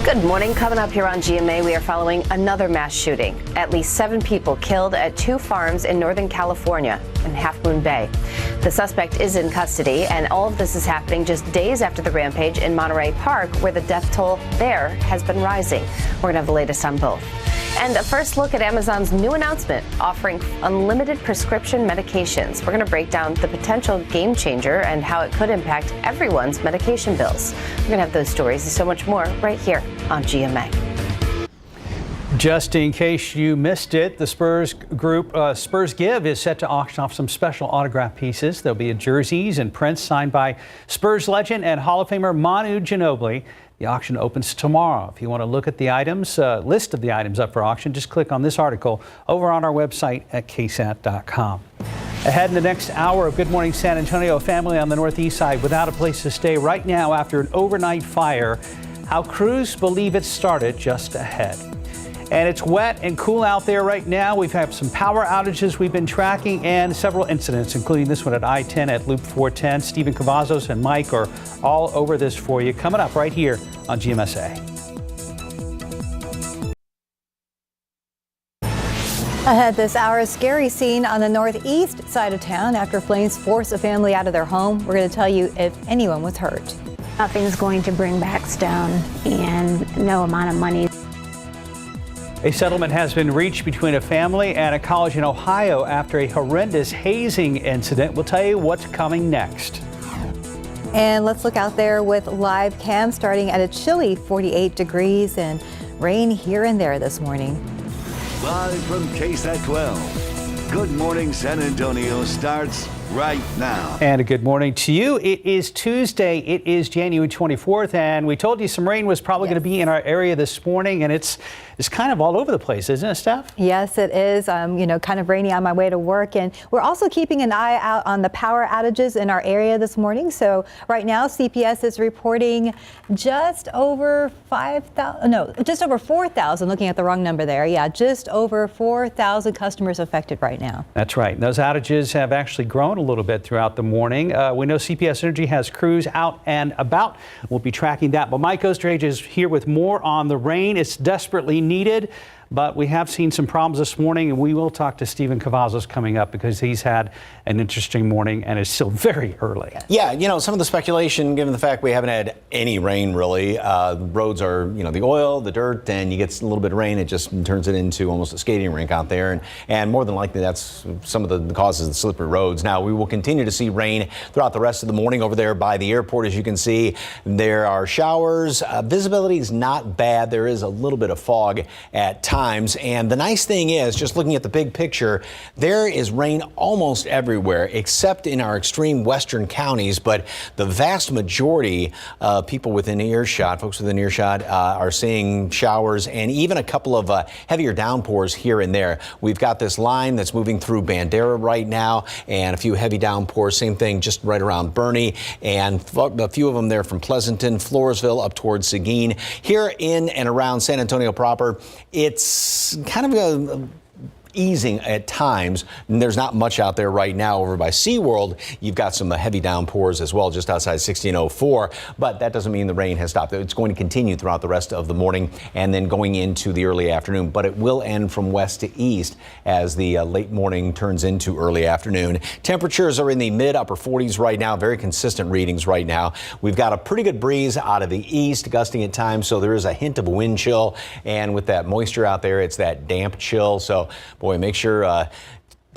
Good morning. Coming up here on GMA, we are following another mass shooting. At least 7 people killed at 2 farms in Northern California in Half Moon Bay. The suspect is in custody, and all of this is happening just days after the rampage in Monterey Park, where the death toll there has been rising. We're going to have the latest on both. And a first look at Amazon's new announcement offering unlimited prescription medications. We're going to break down the potential game changer and how it could impact everyone's medication bills. We're going to have those stories and so much more right here on GMA. Just in case you missed it, the Spurs group Spurs Give is set to auction off some special autograph pieces. There'll be jerseys and prints signed by Spurs legend and Hall of Famer Manu Ginobili. The auction opens tomorrow. If you want to look at the items, list of the items up for auction, just click on this article over on our website at ksat.com. Ahead in the next hour of Good Morning San Antonio, a family on the northeast side without a place to stay right now after an overnight fire. How crews believe it started just ahead. And it's wet and cool out there right now. We've had some power outages we've been tracking and several incidents, including this one at I-10 at Loop 410. Stephen Cavazos and Mike are all over this for you. Coming up right here on GMSA. Ahead this hour, a scary scene on the northeast side of town after flames forced a family out of their home. We're going to tell you if anyone was hurt. Nothing's going to bring back Stone, and no amount of money. A settlement has been reached between a family and a college in Ohio after a horrendous hazing incident. We'll tell you what's coming next. And let's look out there with live cam starting at a chilly 48 degrees and rain here and there this morning. Live from KSAT 12. Good Morning San Antonio starts right now. And a good morning to you. It is Tuesday. It is January 24th, and we told you some rain was probably going to be in our area this morning, and it's kind of all over the place, isn't it, Steph? Yes, it is. Kind of rainy on my way to work, and we're also keeping an eye out on the power outages in our area this morning. So right now, CPS is reporting just over 4,000. Looking at the wrong number there. Yeah, just over 4,000 customers affected right now. That's right. Those outages have actually grown a little bit throughout the morning. We know CPS Energy has crews out and about. We'll be tracking that. But Mike Osterhage is here with more on the rain. It's desperately needed, but we have seen some problems this morning, and we will talk to Stephen Cavazos coming up because he's had an interesting morning and it's still very early. Yeah, some of the speculation, given the fact we haven't had any rain really, roads are, the oil, the dirt, and you get a little bit of rain, it just turns it into almost a skating rink out there. And more than likely, that's some of the causes of the slippery roads. Now, we will continue to see rain throughout the rest of the morning over there by the airport. As you can see, there are showers. Visibility is not bad. There is a little bit of fog at times. And the nice thing is, just looking at the big picture, there is rain almost everywhere except in our extreme western counties. But the vast majority of people within earshot, folks within earshot, are seeing showers and even a couple of heavier downpours here and there. We've got this line that's moving through Bandera right now and a few heavy downpours. Same thing just right around Bernie, and a few of them there from Pleasanton, Floresville up towards Seguin. Here in and around San Antonio proper, it's kind of easing at times. And there's not much out there right now. Over by SeaWorld, you've got some heavy downpours as well just outside 1604, but that doesn't mean the rain has stopped. It's going to continue throughout the rest of the morning and then going into the early afternoon, but it will end from west to east as the late morning turns into early afternoon. Temperatures are in the mid upper 40s right now, very consistent readings right now. We've got a pretty good breeze out of the east, gusting at times, so there is a hint of a wind chill, and with that moisture out there, it's that damp chill. So boy, make sure the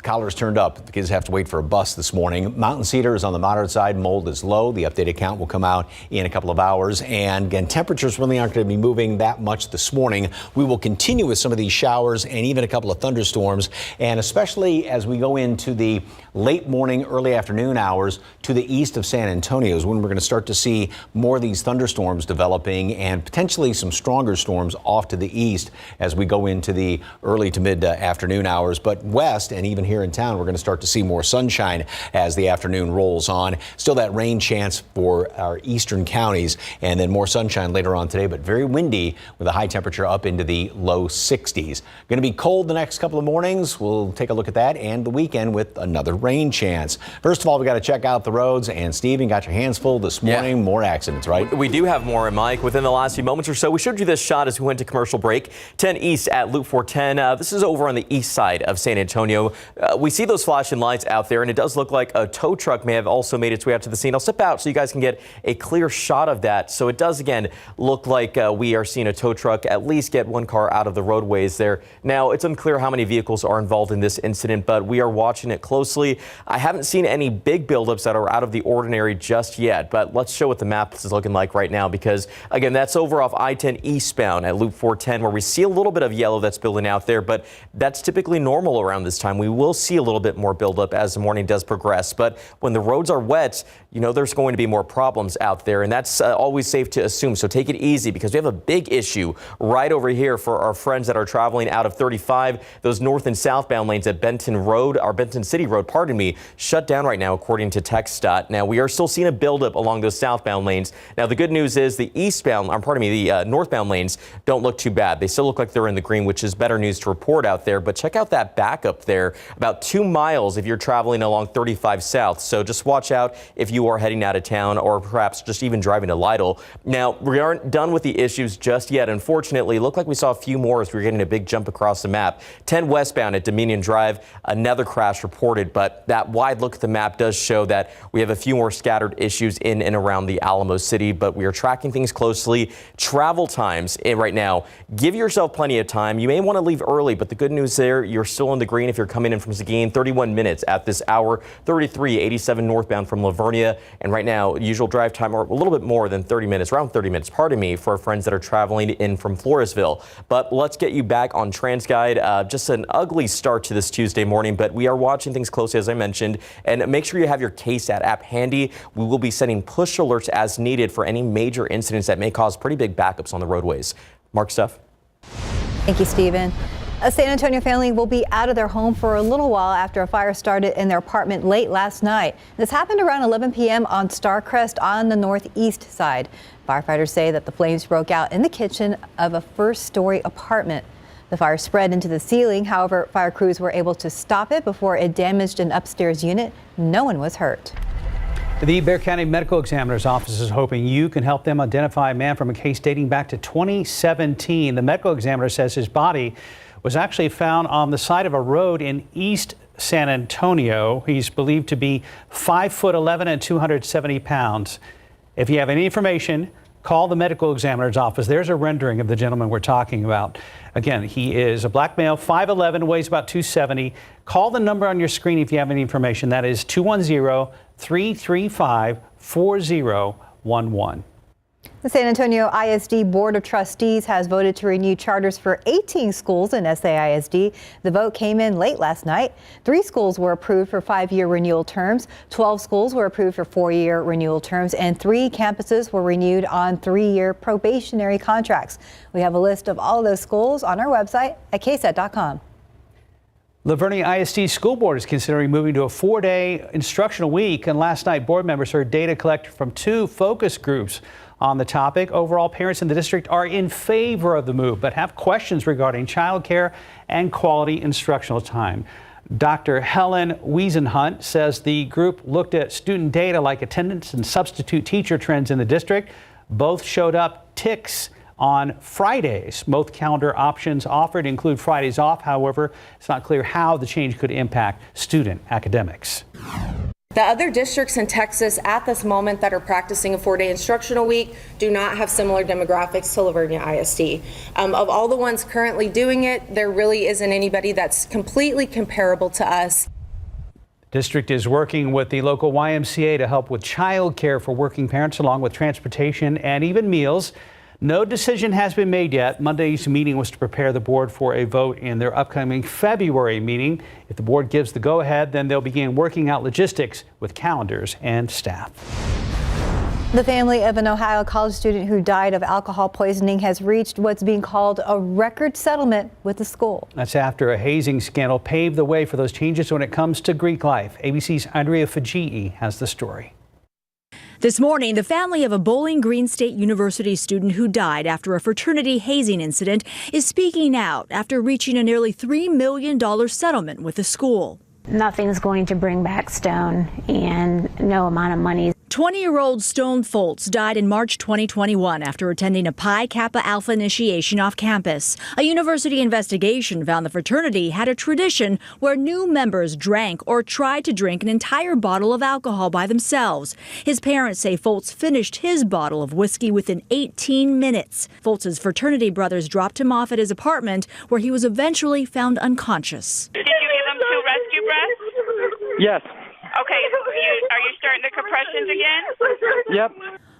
collar is turned up. The kids have to wait for a bus this morning. Mountain cedar is on the moderate side. Mold is low. The updated count will come out in a couple of hours. And again, temperatures really aren't going to be moving that much this morning. We will continue with some of these showers and even a couple of thunderstorms. And especially as we go into the late morning, early afternoon hours to the east of San Antonio is when we're going to start to see more of these thunderstorms developing and potentially some stronger storms off to the east as we go into the early to mid afternoon hours. But west and even here in town. We're going to start to see more sunshine as the afternoon rolls on. Still that rain chance for our eastern counties, and then more sunshine later on today, but very windy with a high temperature up into the low 60s. Going to be cold the next couple of mornings. We'll take a look at that and the weekend with another rain chance. First of all, we got to check out the roads, and Steven, got your hands full this morning. Yeah. More accidents, right? We do have more, Mike. Within the last few moments or so, we showed you this shot as we went to commercial break. 10 East at Loop 410. This is over on the east side of San Antonio. We see those flashing lights out there, and it does look like a tow truck may have also made its way out to the scene. I'll step out so you guys can get a clear shot of that. So it does, again, look like we are seeing a tow truck at least get one car out of the roadways there. Now, it's unclear how many vehicles are involved in this incident, but we are watching it closely. I haven't seen any big buildups that are out of the ordinary just yet, but let's show what the map is looking like right now, because, again, that's over off I-10 eastbound at Loop 410, where we see a little bit of yellow that's building out there, but that's typically normal around this time. We will see a little bit more buildup as the morning does progress, but when the roads are wet, you know there's going to be more problems out there, and that's always safe to assume. So take it easy, because we have a big issue right over here for our friends that are traveling out of 35. Those north and southbound lanes at Benton City Road, pardon me, shut down right now, according to TxDOT. Now, we are still seeing a buildup along those southbound lanes. Now, the good news is the northbound lanes don't look too bad. They still look like they're in the green, which is better news to report out there. But check out that backup there, about 2 miles if you're traveling along 35 south. So just watch out if you are heading out of town, or perhaps just even driving to Lytle. Now, we aren't done with the issues just yet. Unfortunately, it looked like we saw a few more as we were getting a big jump across the map. 10 westbound at Dominion Drive, another crash reported, but that wide look at the map does show that we have a few more scattered issues in and around the Alamo City, but we are tracking things closely. Travel times right now, give yourself plenty of time. You may want to leave early, but the good news there, you're still in the green if you're coming in from Seguin. 31 minutes at this hour, 87 northbound from Lavernia, and right now, usual drive time, or a little bit more than 30 minutes, around 30 minutes, pardon me, for our friends that are traveling in from Floresville. But let's get you back on TransGuide. Just an ugly start to this Tuesday morning, but we are watching things closely, as I mentioned, and make sure you have your KSAT app handy. We will be sending push alerts as needed for any major incidents that may cause pretty big backups on the roadways. Mark, Steph. Thank you, Stephen. A San Antonio family will be out of their home for a little while after a fire started in their apartment late last night. This happened around 11 p.m. on Starcrest on the northeast side. Firefighters say that the flames broke out in the kitchen of a first-story apartment. The fire spread into the ceiling. However, fire crews were able to stop it before it damaged an upstairs unit. No one was hurt. The Bexar County Medical Examiner's Office is hoping you can help them identify a man from a case dating back to 2017. The medical examiner says his body was actually found on the side of a road in East San Antonio. He's believed to be 5'11" and 270 pounds. If you have any information, call the medical examiner's office. There's a rendering of the gentleman we're talking about. Again, he is a black male, 5'11", weighs about 270. Call the number on your screen if you have any information. That is 210-335-4011. The San Antonio ISD Board of Trustees has voted to renew charters for 18 schools in SAISD. The vote came in late last night. 3 schools were approved for 5-year renewal terms. 12 schools were approved for 4-year renewal terms, and 3 campuses were renewed on 3-year probationary contracts. We have a list of all of those schools on our website at ksat.com. Lavernia ISD School Board is considering moving to a 4-day instructional week, and last night board members heard data collected from 2 focus groups on the topic. Overall, parents in the district are in favor of the move, but have questions regarding childcare and quality instructional time. Dr. Helen Wiesenhunt says the group looked at student data like attendance and substitute teacher trends in the district. Both showed up ticks on Fridays. Both calendar options offered include Fridays off. However, it's not clear how the change could impact student academics. The other districts in Texas at this moment that are practicing a 4-day instructional week do not have similar demographics to Lavernia ISD. Of all the ones currently doing it, there really isn't anybody that's completely comparable to us. District is working with the local YMCA to help with child care for working parents, along with transportation and even meals. No decision has been made yet. Monday's meeting was to prepare the board for a vote in their upcoming February meeting. If the board gives the go-ahead, then they'll begin working out logistics with calendars and staff. The family of an Ohio college student who died of alcohol poisoning has reached what's being called a record settlement with the school. That's after a hazing scandal paved the way for those changes when it comes to Greek life. ABC's Andrea Fujii has the story. This morning, the family of a Bowling Green State University student who died after a fraternity hazing incident is speaking out after reaching a nearly $3 million settlement with the school. Nothing's going to bring back Stone, and no amount of money. 20-year-old Stone Foltz died in March 2021 after attending a Pi Kappa Alpha initiation off campus. A university investigation found the fraternity had a tradition where new members drank or tried to drink an entire bottle of alcohol by themselves. His parents say Foltz finished his bottle of whiskey within 18 minutes. Foltz's fraternity brothers dropped him off at his apartment, where he was eventually found unconscious. Did you give him 2 rescue breaths? Yes. Okay, are you starting the compressions again? Yep.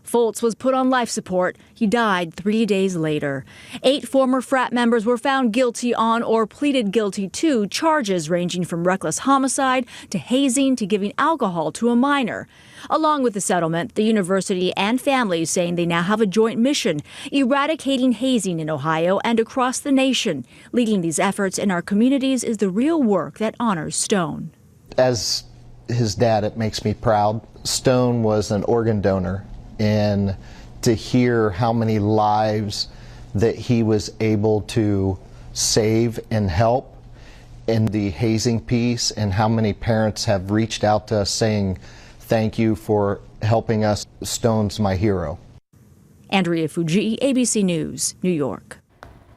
Foltz was put on life support. He died 3 days later. 8 former frat members were found guilty on or pleaded guilty to charges ranging from reckless homicide to hazing to giving alcohol to a minor. Along with the settlement, the university and families saying they now have a joint mission, eradicating hazing in Ohio and across the nation. Leading these efforts in our communities is the real work that honors Stone. As his dad, it makes me proud. Stone was an organ donor, and to hear how many lives that he was able to save and help in the hazing piece, and how many parents have reached out to us saying thank you for helping us. Stone's my hero. Andrea Fujii, ABC News, New York.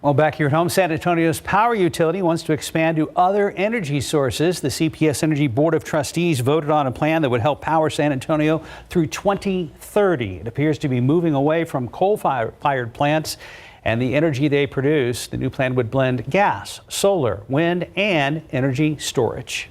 Well, back here at home, San Antonio's power utility wants to expand to other energy sources. The CPS Energy Board of Trustees voted on a plan that would help power San Antonio through 2030. It appears to be moving away from coal-fired plants and the energy they produce. The new plan would blend gas, solar, wind, and energy storage.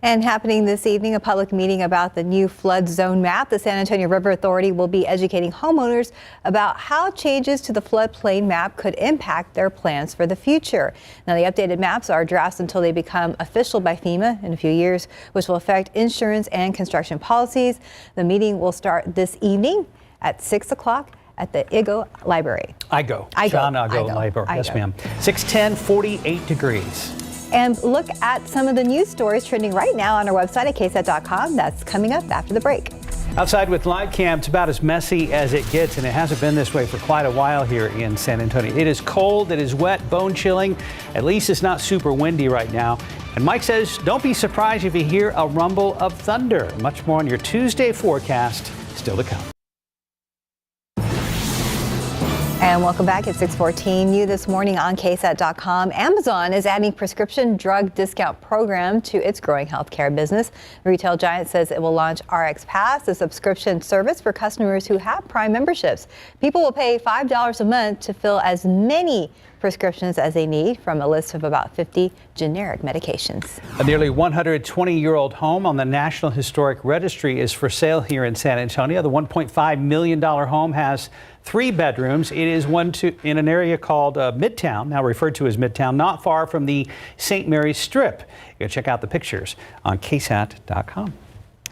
And happening this evening, a public meeting about the new flood zone map. The San Antonio River Authority will be educating homeowners about how changes to the floodplain map could impact their plans for the future. Now, the updated maps are drafts until they become official by FEMA in a few years, which will affect insurance and construction policies. The meeting will start this evening at 6 o'clock at the IGO Library. John Igo Library. Yes, ma'am. 610, 48 degrees. And look at some of the news stories trending right now on our website at ksat.com. That's coming up after the break. Outside with live cam, it's about as messy as it gets, and it hasn't been this way for quite a while here in San Antonio. It is cold, it is wet, bone chilling. At least it's not super windy right now. And Mike says, don't be surprised if you hear a rumble of thunder. Much more on your Tuesday forecast still to come. And welcome back at 6:14. New this morning on ksat.com. Amazon is adding prescription drug discount program to its growing healthcare business. The retail giant says it will launch RX Pass, a subscription service for customers who have Prime memberships. People will pay $5 a month to fill as many prescriptions as they need from a list of about 50 generic medications. A nearly 120-year-old home on the National Historic Registry is for sale here in San Antonio. The $1.5 million home has 3 bedrooms. It is in an area called Midtown, now referred to as Midtown, not far from the St. Mary's Strip. You can check out the pictures on ksat.com.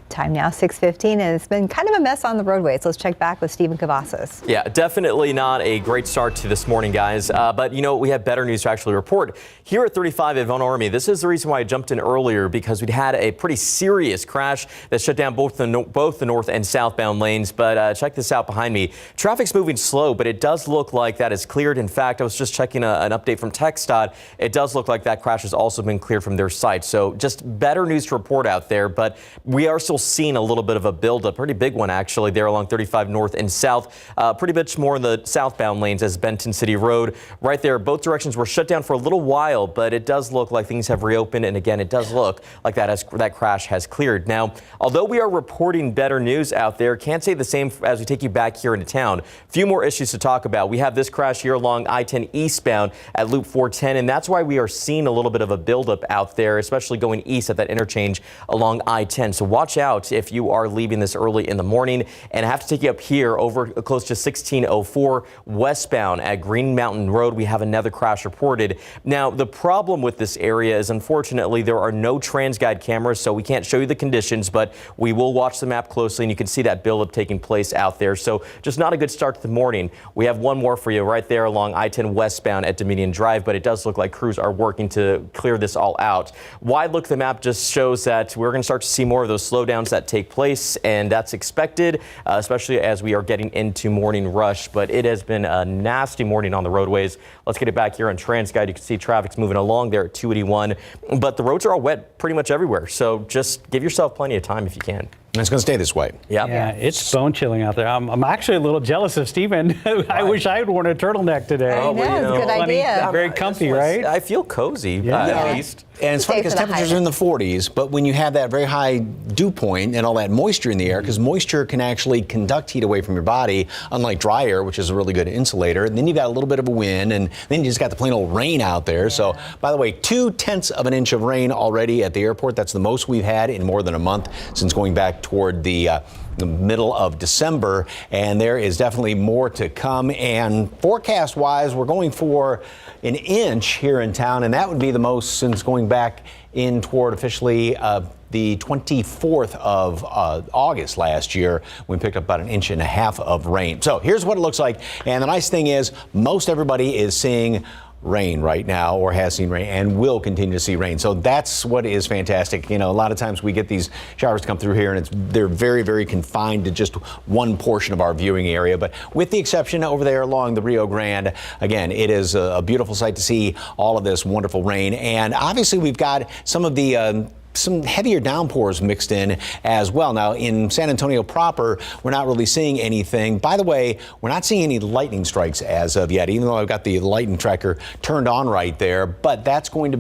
Time now 6:15, and it's been kind of a mess on the roadways. Let's check back with Stephen Cavazos. Yeah, definitely not a great start to this morning, guys. But you know, we have better news to actually report. Here at 35 at Von Ormy, this is the reason why I jumped in earlier, because we'd had a pretty serious crash that shut down both the north and southbound lanes. But check this out behind me. Traffic's moving slow, but it does look like that is cleared. In fact, I was just checking an update from TxDOT. It does look like that crash has also been cleared from their site. So just better news to report out there. But we are still seeing a little bit of a buildup, pretty big one actually, there along 35 north and south. Pretty much more in the southbound lanes as Benton City Road. Right there, both directions were shut down for a little while, but it does look like things have reopened. And again, it does look like that crash has cleared. Now, although we are reporting better news out there, can't say the same as we take you back here into town. A few more issues to talk about. We have this crash here along I-10 eastbound at Loop 410, and that's why we are seeing a little bit of a buildup out there, especially going east at that interchange along I-10. So watch out. out if you are leaving this early in the morning. And I have to take you up here over close to 1604 westbound at Green Mountain Road. We have another crash reported. Now, the problem with this area is unfortunately there are no TransGuide cameras, so we can't show you the conditions, but we will watch the map closely and you can see that buildup taking place out there. So just not a good start to the morning. We have one more for you right there along I-10 westbound at Dominion Drive, but it does look like crews are working to clear this all out. Wide look, the map just shows that we're going to start to see more of those slowdowns that take place, and that's expected, especially as we are getting into morning rush. But it has been a nasty morning on the roadways. Let's get it back here on TransGuide. You can see traffic's moving along there at 281, but the roads are all wet pretty much everywhere. So just give yourself plenty of time if you can. And it's going to stay this way. Yeah, it's bone chilling out there. I'm actually a little jealous of Stephen. I wish I had worn a turtleneck today. I know, it's a good idea. Very comfy, right? I feel cozy, at least. And it's funny because temperatures are in the 40s, but when you have that very high dew point and all that moisture in the air, because moisture can actually conduct heat away from your body, unlike dry air, which is a really good insulator. And then you've got a little bit of a wind, and then you just got the plain old rain out there. Yeah. So, by the way, 0.2 of an inch of rain already at the airport. That's the most we've had in more than a month since going back toward the middle of December, and there is definitely more to come. And forecast-wise, we're going for an inch here in town, and that would be the most since going back in toward officially the 24th of August last year. We picked up about 1.5 inches of rain. So here's what it looks like, and the nice thing is most everybody is seeing rain right now, or has seen rain, and will continue to see rain. So that's what is fantastic. You know, a lot of times we get these showers come through here, and they're very, very confined to just one portion of our viewing area. But with the exception over there along the Rio Grande, again, it is a beautiful sight to see all of this wonderful rain. And obviously we've got some of the some heavier downpours mixed in as well. Now, in San Antonio proper, we're not really seeing anything. By the way, we're not seeing any lightning strikes as of yet, even though I've got the lightning tracker turned on right there. But that's going to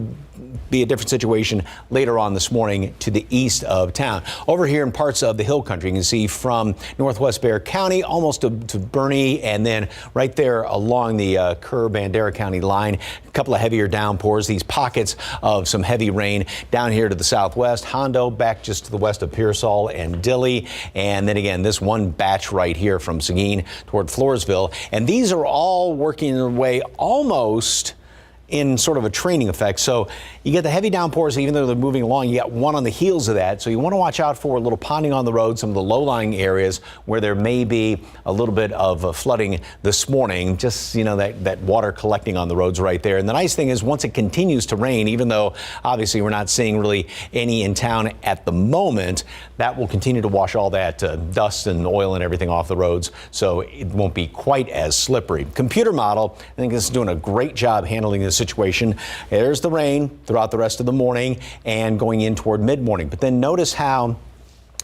be a different situation later on this morning to the east of town. Over here in parts of the hill country, you can see from northwest Bexar County almost to Bernie, and then right there along the Kerr-Bandera County line, a couple of heavier downpours, these pockets of some heavy rain down here to the southwest, Hondo back just to the west of Pearsall and Dilley, and then again this one batch right here from Seguin toward Floresville. And these are all working their way almost in sort of a training effect. So you get the heavy downpours, even though they're moving along, you got one on the heels of that. So you want to watch out for a little ponding on the road, some of the low-lying areas where there may be a little bit of flooding this morning, just, you know, that water collecting on the roads right there. And the nice thing is once it continues to rain, even though obviously we're not seeing really any in town at the moment, that will continue to wash all that dust and oil and everything off the roads, so it won't be quite as slippery. Computer model, I think this is doing a great job handling this situation. There's the rain throughout the rest of the morning and going in toward mid-morning. But then notice how it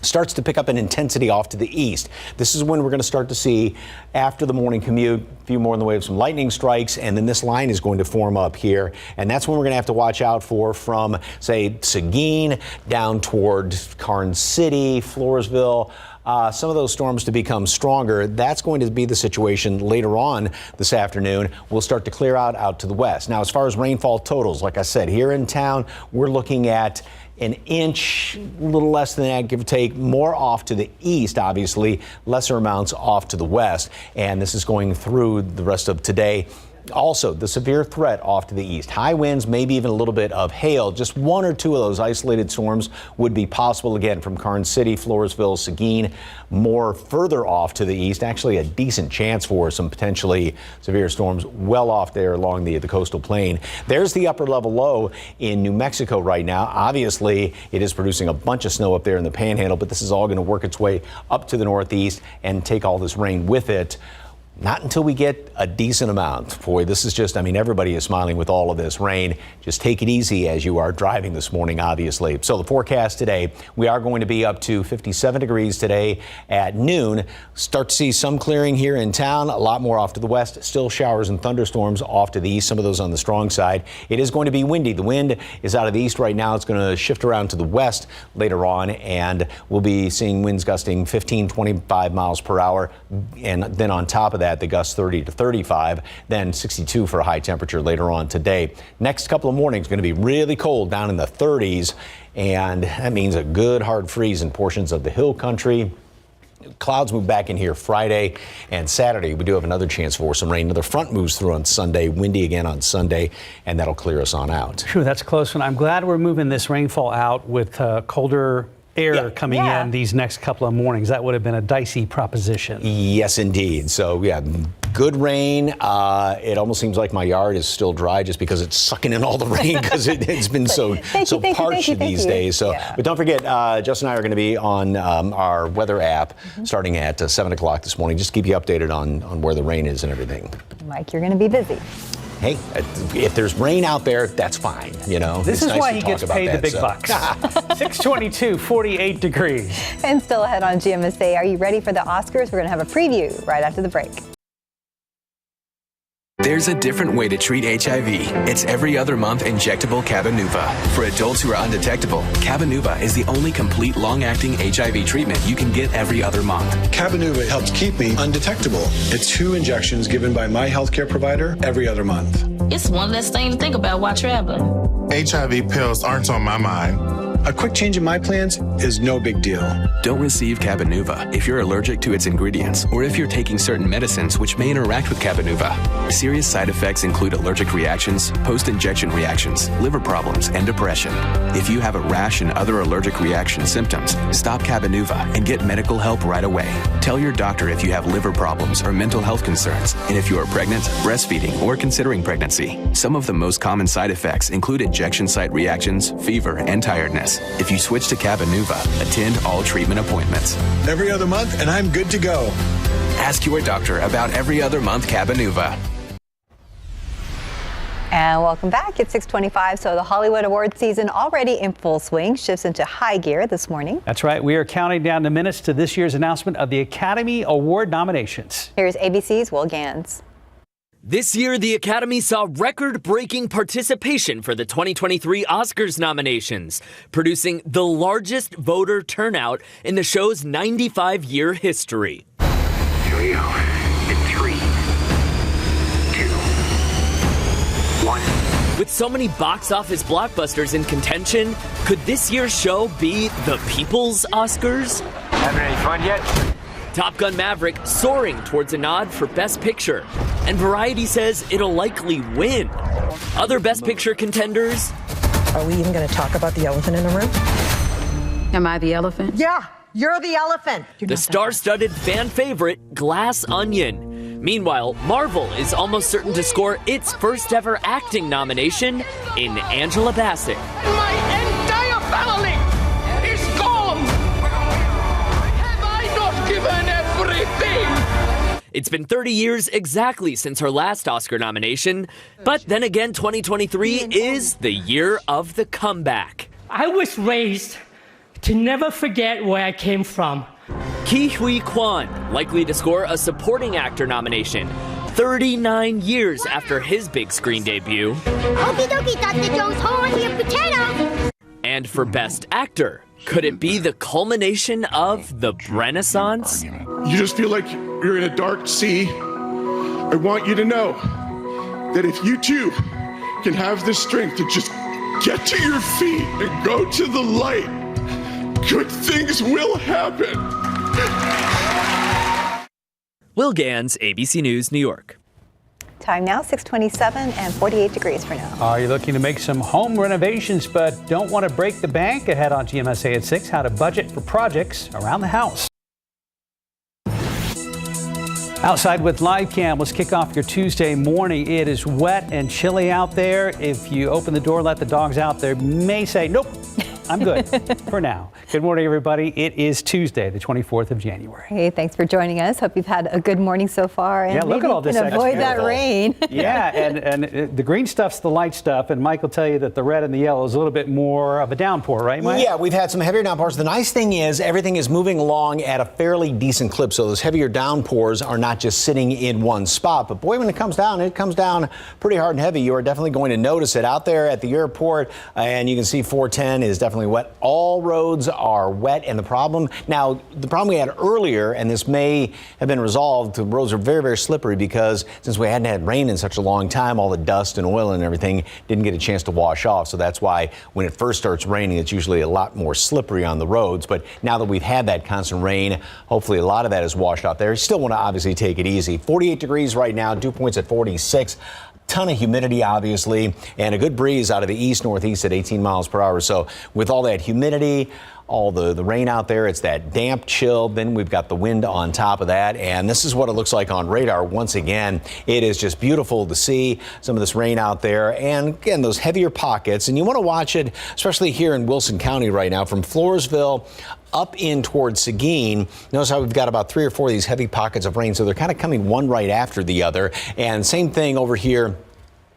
starts to pick up in intensity off to the east. This is when we're going to start to see, after the morning commute, a few more in the way of some lightning strikes, and then this line is going to form up here. And that's when we're going to have to watch out for from, say, Seguin down toward Karnes City, Floresville, some of those storms to become stronger. That's going to be the situation later on this afternoon. We'll start to clear out to the west. Now, as far as rainfall totals, like I said, here in town, we're looking at 1 inch, a little less than that, give or take, more off to the east, obviously, lesser amounts off to the west. And this is going through the rest of today. Also, the severe threat off to the east. High winds, maybe even a little bit of hail. Just one or two of those isolated storms would be possible again from Karnes City, Floresville, Seguin. More further off to the east, actually a decent chance for some potentially severe storms well off there along the coastal plain. There's the upper level low in New Mexico right now. Obviously, it is producing a bunch of snow up there in the Panhandle, but this is all going to work its way up to the northeast and take all this rain with it. Not until we get a decent amount. Boy, this is just, I mean, everybody is smiling with all of this rain. Just take it easy as you are driving this morning, obviously. So the forecast today, we are going to be up to 57 degrees today at noon. Start to see some clearing here in town, a lot more off to the west. Still showers and thunderstorms off to the east, some of those on the strong side. It is going to be windy. The wind is out of the east right now. It's going to shift around to the west later on, and we'll be seeing winds gusting 15, 25 miles per hour. And then on top of that, the gusts 30 to 35, then 62 for a high temperature later on today. Next couple of mornings going to be really cold, down in the 30s, and that means a good hard freeze in portions of the hill country. Clouds move back in here Friday and Saturday. We do have another chance for some rain. Another front moves through on Sunday, windy again on Sunday, and that'll clear us on out. Phew, that's a close one. I'm glad we're moving this rainfall out with colder air coming in these next couple of mornings. That would have been a dicey proposition. Yes, indeed. So, yeah, good rain. It almost seems like my yard is still dry just because it's sucking in all the rain because it's been so parched these days. So, but don't forget, Justin and I are going to be on our weather app starting at 7 o'clock this morning. Just keep you updated on where the rain is and everything. Mike, you're going to be busy. Hey, if there's rain out there, that's fine. You know, this is nice why he gets paid the big bucks. 622, 48 degrees. And still ahead on GMSA, are you ready for the Oscars? We're going to have a preview right after the break. There's a different way to treat HIV. It's every other month injectable Cabenuva. For adults who are undetectable, Cabenuva is the only complete long-acting HIV treatment you can get every other month. Cabenuva helps keep me undetectable. It's 2 injections given by my healthcare provider every other month. It's one less thing to think about while traveling. HIV pills aren't on my mind. A quick change in my plans is no big deal. Don't receive Cabenuva if you're allergic to its ingredients or if you're taking certain medicines which may interact with Cabenuva. Serious side effects include allergic reactions, post-injection reactions, liver problems, and depression. If you have a rash and other allergic reaction symptoms, stop Cabenuva and get medical help right away. Tell your doctor if you have liver problems or mental health concerns, and if you are pregnant, breastfeeding, or considering pregnancy. Some of the most common side effects include injection site reactions, fever, and tiredness. If you switch to Cabenuva, attend all treatment appointments. Every other month, and I'm good to go. Ask your doctor about every other month Cabenuva. And welcome back. It's 6:25, so the Hollywood Awards season already in full swing shifts into high gear this morning. That's right. We are counting down the minutes to this year's announcement of the Academy Award nominations. Here's ABC's Will Gans. This year, the Academy saw record-breaking participation for the 2023 Oscars nominations, producing the largest voter turnout in the show's 95-year history. Here we go. In 3, 2, 1. With so many box office blockbusters in contention, could this year's show be the People's Oscars? Having any fun yet? Top Gun Maverick soaring towards a nod for Best Picture, and Variety says it'll likely win. Other Best Picture contenders. Are we even going to talk about the elephant in the room? Am I the elephant? Yeah, you're the elephant. The star-studded fan favorite, Glass Onion. Meanwhile, Marvel is almost certain to score its first ever acting nomination in Angela Bassett. My entire family is gone! Have I not given everything? It's been 30 years exactly since her last Oscar nomination, but then again, 2023 is the year of the comeback. I was raised to never forget where I came from. Ke Huy Quan, likely to score a supporting actor nomination 39 years after his big screen debut. Okie dokie, Dr. Jones, hold on to your potato! And for Best Actor, could it be the culmination of the Renaissance? You just feel like you're in a dark sea. I want you to know that if you too can have the strength to just get to your feet and go to the light, good things will happen. Will Gans, ABC News, New York. Time now, 6:27 and 48 degrees for now. Are you looking to make some home renovations but don't want to break the bank? Ahead on GMSA at 6, how to budget for projects around the house. Outside with live cam, let's kick off your Tuesday morning. It is wet and chilly out there. If you open the door, let the dogs out, they may say, nope, I'm good for now. Good morning, everybody. It is Tuesday, the 24th of January. Hey, thanks for joining us. Hope you've had a good morning so far. And yeah, look at all this. Can avoid that rain. Yeah, and the green stuff's the light stuff, and Mike will tell you that the red and the yellow is a little bit more of a downpour, right, Mike? Yeah, we've had some heavier downpours. The nice thing is everything is moving along at a fairly decent clip, so those heavier downpours are not just sitting in one spot. But boy, when it comes down pretty hard and heavy. You are definitely going to notice it out there at the airport, and you can see 410 is definitely wet. All roads are wet, and the problem we had earlier, and this may have been resolved, the roads are very, very slippery because since we hadn't had rain in such a long time, all the dust and oil and everything didn't get a chance to wash off. So that's why when it first starts raining, it's usually a lot more slippery on the roads. But now that we've had that constant rain, hopefully a lot of that is washed out there. You still want to obviously take it easy. 48 degrees right now, dew points at 46. Ton of humidity, obviously, and a good breeze out of the east-northeast at 18 miles per hour. So with all that humidity, all the rain out there, it's that damp chill. Then we've got the wind on top of that. And this is what it looks like on radar. Once again, it is just beautiful to see some of this rain out there. And again, those heavier pockets. And you want to watch it, especially here in Wilson County right now, from Floresville up in towards Seguin. Notice how we've got about 3 or 4 of these heavy pockets of rain. So they're kind of coming one right after the other. And same thing over here,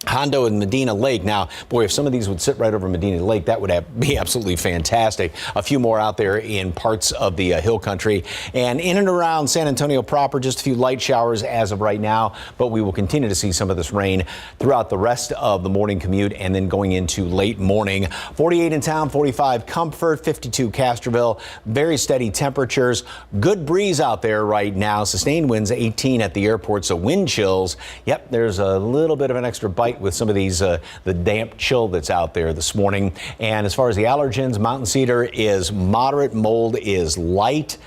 Hondo and Medina Lake. Now, boy, if some of these would sit right over Medina Lake, that would be absolutely fantastic. A few more out there in parts of the hill country. And in and around San Antonio proper, just a few light showers as of right now. But we will continue to see some of this rain throughout the rest of the morning commute and then going into late morning. 48 in town, 45 Comfort, 52 Castroville. Very steady temperatures. Good breeze out there right now. Sustained winds 18 at the airport. So wind chills. Yep, there's a little bit of an extra bite with some of these, the damp chill that's out there this morning. And as far as the allergens, mountain cedar is moderate, mold is light.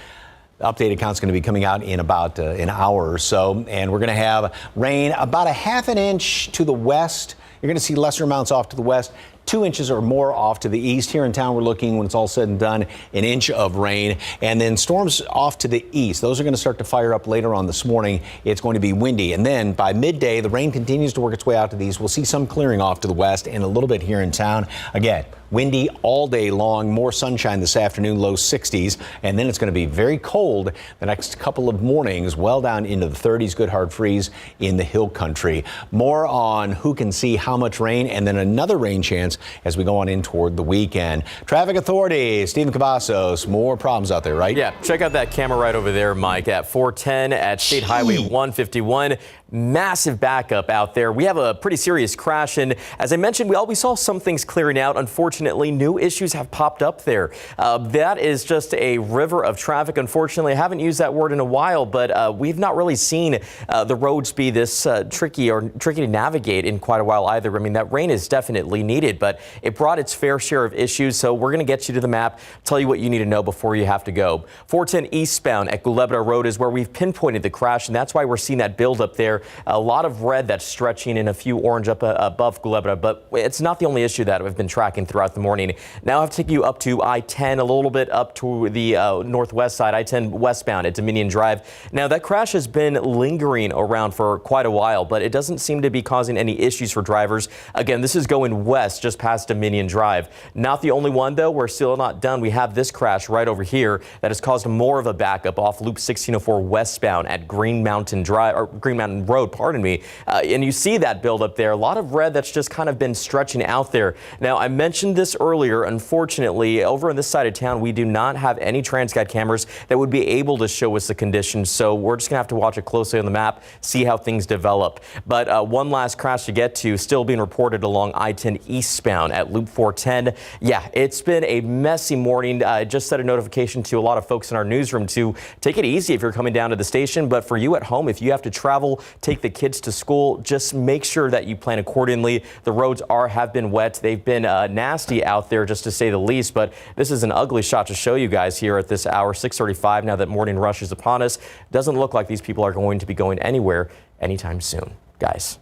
The updated count's going to be coming out in about an hour or so. And we're going to have rain about a ½ an inch to the west. You're going to see lesser amounts off to the west. 2 inches or more off to the east. Here in town, we're looking, when it's all said and done, an inch of rain. And then storms off to the east. Those are going to start to fire up later on this morning. It's going to be windy. And then by midday, the rain continues to work its way out to the east. We'll see some clearing off to the west and a little bit here in town. Again, windy all day long. More sunshine this afternoon, low 60s. And then it's going to be very cold the next couple of mornings, well down into the 30s. Good hard freeze in the hill country. More on who can see how much rain, and then another rain chance as we go on in toward the weekend. Traffic authorities, Stephen Cavazos, more problems out there, right? Yeah, check out that camera right over there, Mike, at 410 at State Highway 151. Massive backup out there. We have a pretty serious crash, and as I mentioned, we saw some things clearing out. Unfortunately, new issues have popped up there. That is just a river of traffic. Unfortunately, I haven't used that word in a while, but we've not really seen the roads be this tricky to navigate in quite a while either. I mean, that rain is definitely needed, but it brought its fair share of issues. So we're going to get you to the map, tell you what you need to know before you have to go. 410 eastbound at Culebra Road is where we've pinpointed the crash, and that's why we're seeing that build up there. A lot of red that's stretching and a few orange up above Culebra, but it's not the only issue that we've been tracking throughout the morning. Now I have to take you up to I-10, a little bit up to the northwest side, I-10 westbound at Dominion Drive. Now that crash has been lingering around for quite a while, but it doesn't seem to be causing any issues for drivers. Again, this is going west just past Dominion Drive. Not the only one though. We're still not done. We have this crash right over here that has caused more of a backup off Loop 1604 westbound at Green Mountain Drive, or Green Mountain Road, pardon me. And you see that build up there. A lot of red that's just kind of been stretching out there. Now, I mentioned this earlier. Unfortunately, over on this side of town, we do not have any TransGuide cameras that would be able to show us the conditions. So we're just gonna have to watch it closely on the map, see how things develop. But one last crash to get to, still being reported along I-10 eastbound at Loop 410. Yeah, it's been a messy morning. I just sent a notification to a lot of folks in our newsroom to take it easy if you're coming down to the station. But for you at home, if you have to travel, take the kids to school, just make sure that you plan accordingly. The roads have been wet. They've been nasty out there, just to say the least. But this is an ugly shot to show you guys here at this hour, 6:35. Now that morning rush is upon us, doesn't look like these people are going to be going anywhere anytime soon, guys.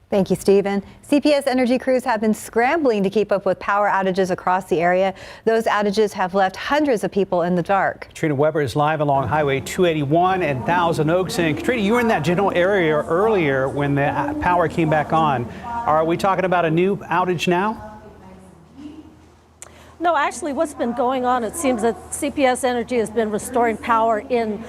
Thank you, Stephen. CPS Energy crews have been scrambling to keep up with power outages across the area. Those outages have left hundreds of people in the dark. Katrina Weber is live along Highway 281 and Thousand Oaks. And Katrina, you were in that general area earlier when the power came back on. Are we talking about a new outage now? No, actually, what's been going on, it seems that CPS Energy has been restoring power in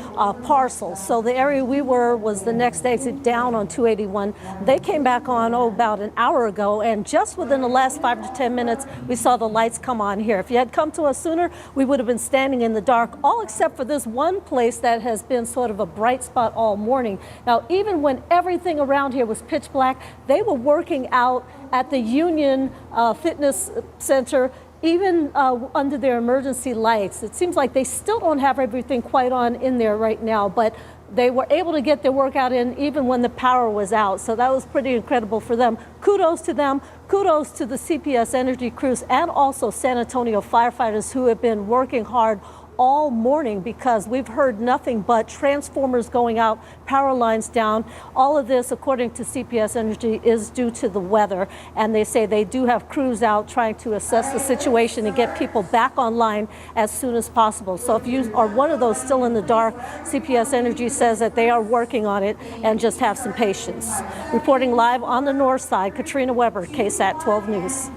parcels. So the area we were was the next exit down on 281. They came back on, about an hour ago, and just within the last 5 to 10 minutes, we saw the lights come on here. If you had come to us sooner, we would have been standing in the dark, all except for this one place that has been sort of a bright spot all morning. Now, even when everything around here was pitch black, they were working out at the Union Fitness Center even under their emergency lights, it seems like they still don't have everything quite on in there right now, but they were able to get their workout in even when the power was out. So that was pretty incredible for them. Kudos to them. Kudos to the CPS Energy crews and also San Antonio firefighters who have been working hard all morning, because we've heard nothing but transformers going out, power lines down. All of this, according to CPS Energy, is due to the weather. And they say they do have crews out trying to assess the situation and get people back online as soon as possible. So if you are one of those still in the dark, CPS Energy says that they are working on it and just have some patience. Reporting live on the north side, Katrina Weber, KSAT 12 News.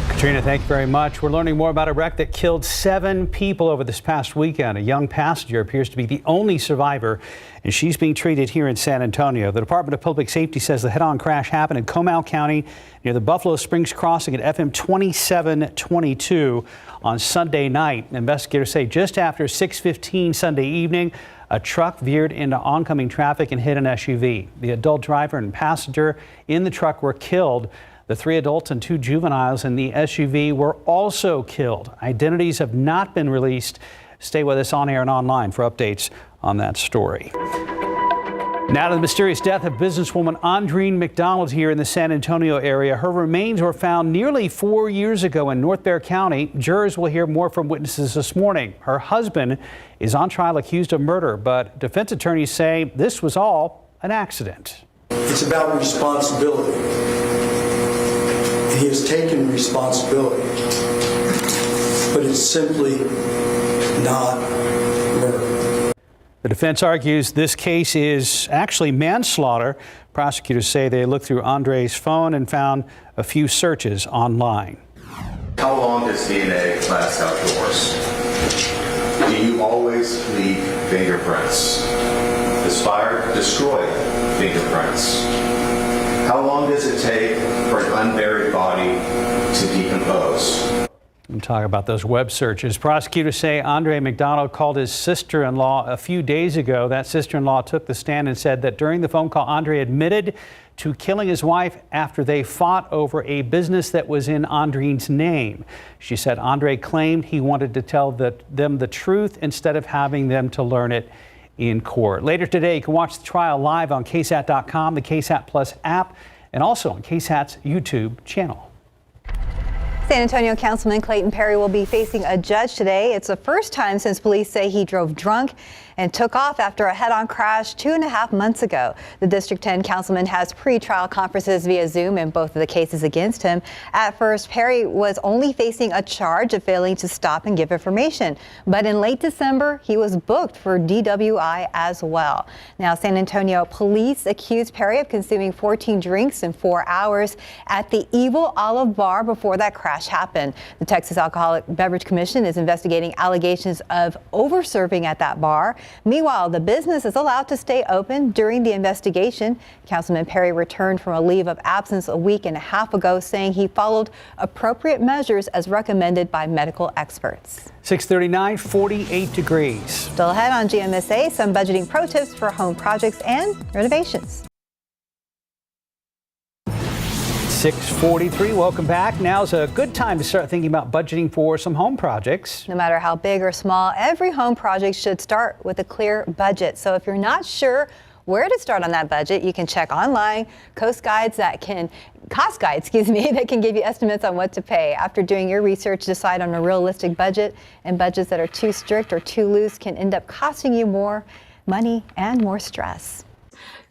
Katrina, thank you very much. We're learning more about a wreck that killed 7 people over this past weekend. A young passenger appears to be the only survivor, and she's being treated here in San Antonio. The Department of Public Safety says the head-on crash happened in Comal County near the Buffalo Springs crossing at FM 2722 on Sunday night. Investigators say just after 6:15 Sunday evening, a truck veered into oncoming traffic and hit an SUV. The adult driver and passenger in the truck were killed. The 3 adults and 2 juveniles in the SUV were also killed. Identities have not been released. Stay with us on air and online for updates on that story. Now to the mysterious death of businesswoman Andreen McDonald here in the San Antonio area. Her remains were found nearly 4 years ago in North Bexar County. Jurors will hear more from witnesses this morning. Her husband is on trial accused of murder, but defense attorneys say this was all an accident. It's about responsibility. He has taken responsibility, but it's simply not murder. The defense argues this case is actually manslaughter. Prosecutors say they looked through Andre's phone and found a few searches online. How long does DNA last outdoors? Do you always leave fingerprints? Does fire destroy fingerprints? How long does it take for an unburied body to decompose? We'll talk about those web searches. Prosecutors say Andre McDonald called his sister-in-law a few days ago. That sister-in-law took the stand and said that during the phone call, Andre admitted to killing his wife after they fought over a business that was in Andreen's name. She said Andre claimed he wanted to tell them the truth instead of having them to learn it in court. Later today, you can watch the trial live on KSAT.com, the KSAT Plus app, and also on KSAT's YouTube channel. San Antonio Councilman Clayton Perry will be facing a judge today. It's the first time since police say he drove drunk and took off after a head-on crash 2.5 months ago. The District 10 councilman has pre-trial conferences via Zoom in both of the cases against him. At first, Perry was only facing a charge of failing to stop and give information. But in late December, he was booked for DWI as well. Now, San Antonio police accused Perry of consuming 14 drinks in 4 hours at the Evil Olive Bar before that crash happened. The Texas Alcoholic Beverage Commission is investigating allegations of over-serving at that bar. Meanwhile, the business is allowed to stay open during the investigation. Councilman Perry returned from a leave of absence a week and a half ago, saying he followed appropriate measures as recommended by medical experts. 6:39, 48 degrees. Still ahead on GMSA, some budgeting pro tips for home projects and renovations. 6:43, welcome back. Now's a good time to start thinking about budgeting for some home projects. No matter how big or small, every home project should start with a clear budget. So if you're not sure where to start on that budget, you can check online cost guides that can give you estimates on what to pay. After doing your research, decide on a realistic budget, and budgets that are too strict or too loose can end up costing you more money and more stress.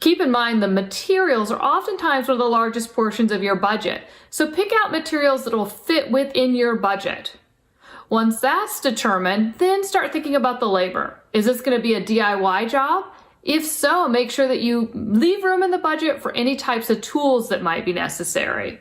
Keep in mind the materials are oftentimes one of the largest portions of your budget, so pick out materials that will fit within your budget. Once that's determined, then start thinking about the labor. Is this going to be a DIY job? If so, make sure that you leave room in the budget for any types of tools that might be necessary.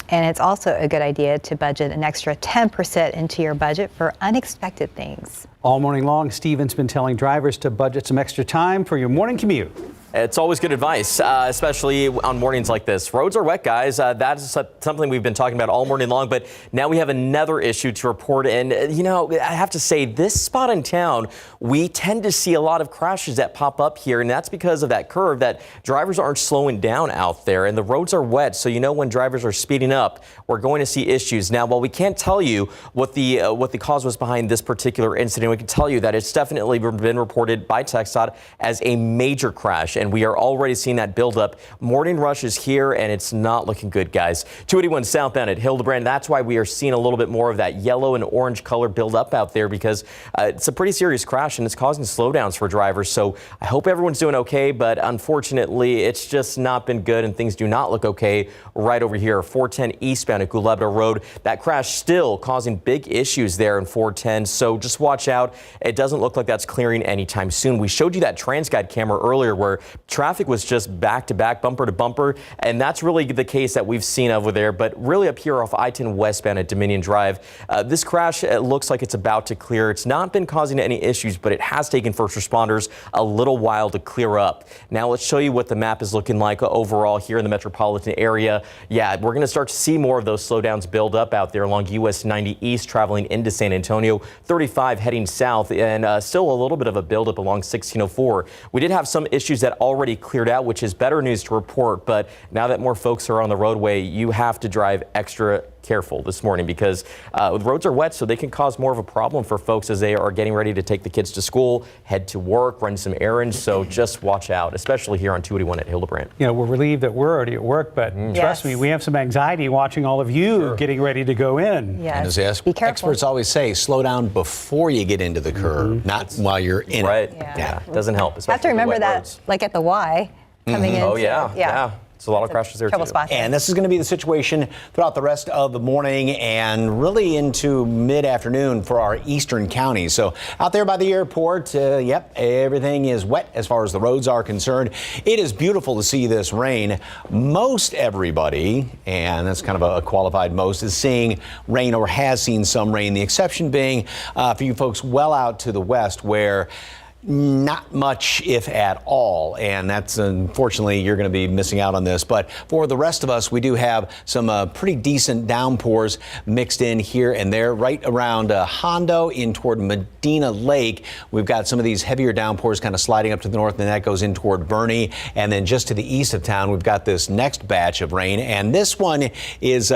And it's also a good idea to budget an extra 10% into your budget for unexpected things. All morning long, Stephen's been telling drivers to budget some extra time for your morning commute. It's always good advice, especially on mornings like this. Roads are wet, guys. That is something we've been talking about all morning long, but now we have another issue to report. And, you know, I have to say, this spot in town, we tend to see a lot of crashes that pop up here, and that's because of that curve that drivers aren't slowing down out there, and the roads are wet. So, you know, when drivers are speeding up, we're going to see issues. Now, while we can't tell you what the cause was behind this particular incident, we can tell you that it's definitely been reported by TxDOT as a major crash. And we are already seeing that build up. Morning rush is here, and it's not looking good, guys. 281 southbound at Hildebrand. That's why we are seeing a little bit more of that yellow and orange color build up out there, because it's a pretty serious crash and it's causing slowdowns for drivers. So I hope everyone's doing okay, but unfortunately, it's just not been good, and things do not look okay right over here. 410 eastbound at Gulebra Road. That crash still causing big issues there in 410. So just watch out. It doesn't look like that's clearing anytime soon. We showed you that TransGuide camera earlier where traffic was just back to back, bumper to bumper, and that's really the case that we've seen over there. But really up here off I-10 westbound at Dominion Drive, this crash, it looks like it's about to clear. It's not been causing any issues, but it has taken first responders a little while to clear up. Now let's show you what the map is looking like overall here in the metropolitan area. Yeah, we're going to start to see more of those slowdowns build up out there along US 90 East traveling into San Antonio, 35 heading south, and still a little bit of a buildup along 1604. We did have some issues that already cleared out, which is better news to report. But now that more folks are on the roadway, you have to drive extra careful this morning, because the roads are wet, so they can cause more of a problem for folks as they are getting ready to take the kids to school, head to work, run some errands. So just watch out, especially here on 281 at Hildebrand. You know, we're relieved that we're already at work, but trust me, we have some anxiety watching all of you getting ready to go in. And as experts always say, slow down before you get into the curve, not while you're in it. Yeah, doesn't help. I have to remember that, like at the Y coming in. Oh, yeah. It's a lot of crashes there too. And this is going to be the situation throughout the rest of the morning and really into mid-afternoon for our eastern counties. So out there by the airport, everything is wet as far as the roads are concerned. It is beautiful to see this rain. Most everybody, and that's kind of a qualified most, is seeing rain or has seen some rain. The exception being for you folks well out to the west, where not much, if at all, and that's unfortunately you're going to be missing out on this. But for the rest of us, we do have some pretty decent downpours mixed in here and there. Right around Hondo in toward Medina Lake, we've got some of these heavier downpours kind of sliding up to the north, and that goes in toward Verney. And then just to the east of town, we've got this next batch of rain, and this one is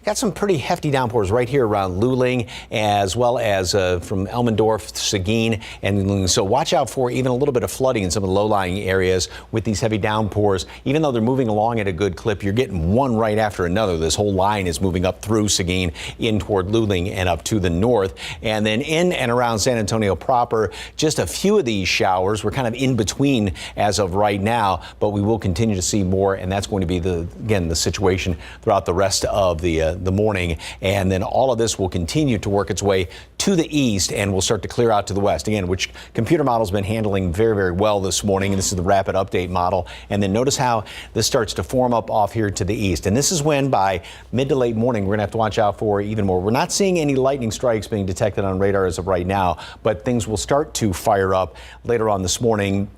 got some pretty hefty downpours right here around Luling, as well as from Elmendorf, Seguin, and so watch out for even a little bit of flooding in some of the low-lying areas with these heavy downpours. Even though they're moving along at a good clip, you're getting one right after another. This whole line is moving up through Seguin, in toward Luling, and up to the north. And then in and around San Antonio proper, just a few of these showers. We're kind of in between as of right now, but we will continue to see more, and that's going to be the situation throughout the rest of the morning. And then all of this will continue to work its way to the east and will start to clear out to the west again, which computer model's been handling very, very well this morning. And this is the rapid update model. And then notice how this starts to form up off here to the east. And this is when by mid to late morning, we're going to have to watch out for even more. We're not seeing any lightning strikes being detected on radar as of right now, but things will start to fire up later on this morning.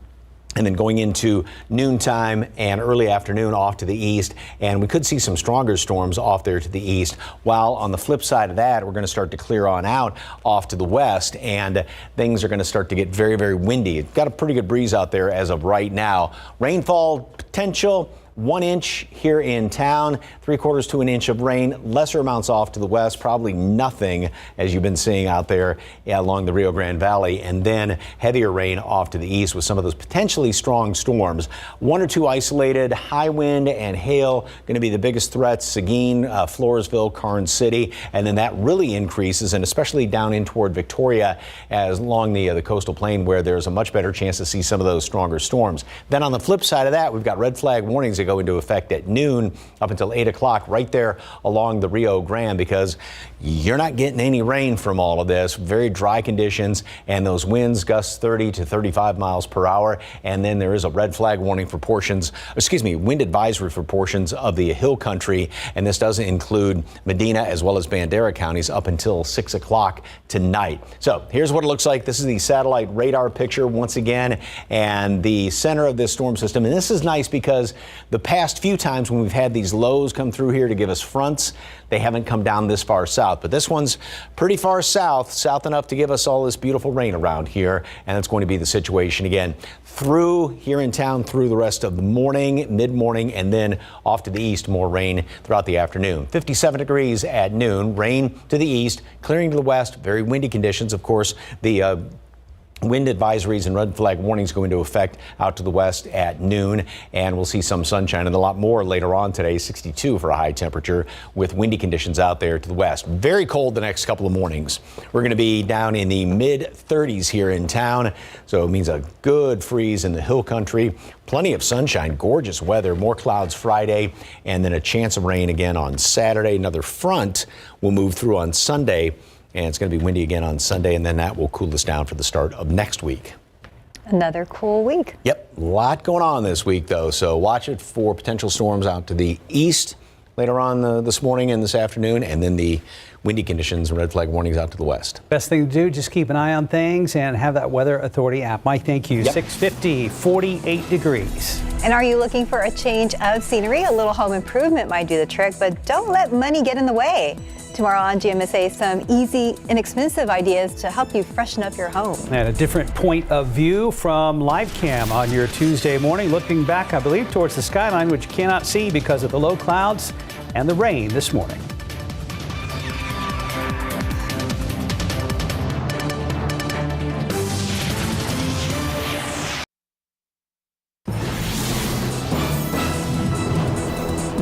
And then going into noontime and early afternoon off to the east. And we could see some stronger storms off there to the east. While on the flip side of that, we're going to start to clear on out off to the west. And things are going to start to get very, very windy. It's got a pretty good breeze out there as of right now. Rainfall potential. 1 inch here in town, 3/4 to an inch of rain, lesser amounts off to the west, probably nothing as you've been seeing out there along the Rio Grande Valley, and then heavier rain off to the east with some of those potentially strong storms. 1 or 2 isolated, high wind and hail going to be the biggest threats. Seguin, Floresville, Karnes City, and then that really increases, and especially down in toward Victoria as along the coastal plain, where there's a much better chance to see some of those stronger storms. Then on the flip side of that, we've got red flag warnings that go into effect at noon up until 8 o'clock right there along the Rio Grande, because you're not getting any rain from all of this. Very dry conditions and those winds gusts 30 to 35 miles per hour. And then there is a red flag warning for wind advisory for portions of the hill country. And this doesn't include Medina as well as Bandera counties up until 6 o'clock tonight. So here's what it looks like. This is the satellite radar picture once again, and the center of this storm system. And this is nice because the past few times when we've had these lows come through here to give us fronts, they haven't come down this far south. But this one's pretty far south enough to give us all this beautiful rain around here. And that's going to be the situation again through here in town through the rest of the morning, mid-morning, and then off to the east, more rain throughout the afternoon. 57 degrees at noon, rain to the east, clearing to the west, very windy conditions. Of course, the wind advisories and red flag warnings go into effect out to the west at noon, and we'll see some sunshine and a lot more later on today. 62 for a high temperature with windy conditions out there to the west. Very cold the next couple of mornings. We're going to be down in the mid 30s here in town, so it means a good freeze in the hill country. Plenty of sunshine, gorgeous weather, more clouds Friday, and then a chance of rain again on Saturday. Another front will move through on Sunday, and it's going to be windy again on Sunday, and then that will cool us down for the start of next week. Another cool week. Yep, a lot going on this week, though, so watch it for potential storms out to the east later on this morning and this afternoon, and then the windy conditions and red flag warnings out to the west. Best thing to do, just keep an eye on things and have that Weather Authority app. Mike, thank you. Yep. 6:50, 48 degrees. And are you looking for a change of scenery? A little home improvement might do the trick, but don't let money get in the way. Tomorrow on GMSA, some easy, inexpensive ideas to help you freshen up your home. And a different point of view from live cam on your Tuesday morning, looking back, I believe, towards the skyline, which you cannot see because of the low clouds and the rain this morning.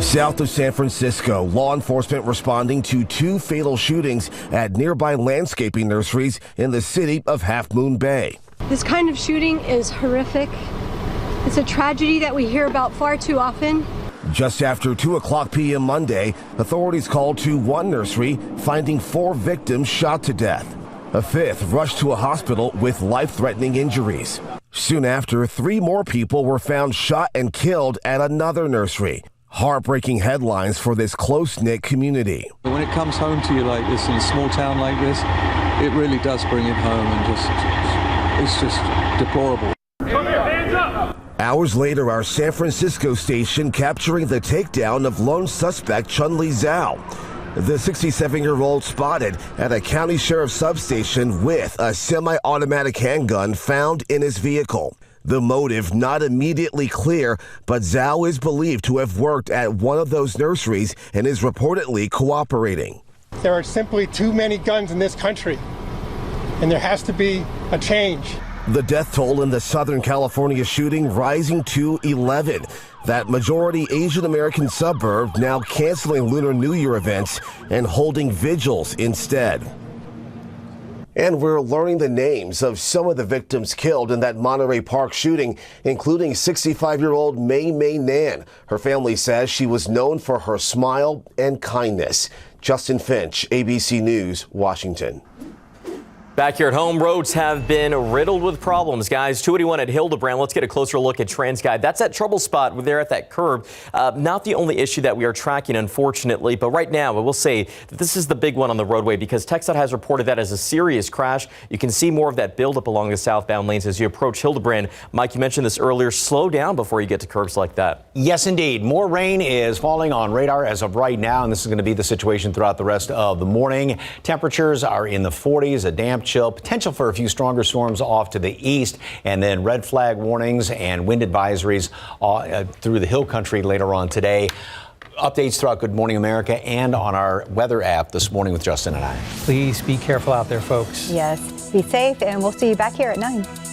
South of San Francisco, law enforcement responding to 2 fatal shootings at nearby landscaping nurseries in the city of Half Moon Bay. This kind of shooting is horrific. It's a tragedy that we hear about far too often. Just after 2 o'clock p.m. Monday, authorities called to one nursery, finding 4 victims shot to death. A 5th rushed to a hospital with life-threatening injuries. Soon after, 3 more people were found shot and killed at another nursery. Heartbreaking headlines for this close-knit community. When it comes home to you like this in a small town like this, it really does bring it home, and it's just deplorable. Hours later, our San Francisco station capturing the takedown of lone suspect Chun-Li Zhao. The 67-year-old spotted at a county sheriff's substation with a semi-automatic handgun found in his vehicle. The motive not immediately clear, but Zhao is believed to have worked at one of those nurseries and is reportedly cooperating. There are simply too many guns in this country, and there has to be a change. The death toll in the Southern California shooting rising to 11. That majority Asian American suburb now canceling Lunar New Year events and holding vigils instead. And we're learning the names of some of the victims killed in that Monterey Park shooting, including 65-year-old May Nan. Her family says she was known for her smile and kindness. Justin Finch, ABC News, Washington. Back here at home, roads have been riddled with problems, guys. 281 at Hildebrand. Let's get a closer look at TransGuide. That's that trouble spot there at that curb. Not the only issue that we are tracking, unfortunately, but right now I will say that this is the big one on the roadway because TxDOT has reported that as a serious crash. You can see more of that buildup along the southbound lanes as you approach Hildebrand. Mike, you mentioned this earlier. Slow down before you get to curbs like that. Yes, indeed. More rain is falling on radar as of right now, and this is going to be the situation throughout the rest of the morning. Temperatures are in the 40s, a damp chill, potential for a few stronger storms off to the east, and then red flag warnings and wind advisories through the hill country later on today. Updates throughout Good Morning America and on our weather app this morning with Justin and I. Please be careful out there, folks. Yes, be safe, and we'll see you back here at 9.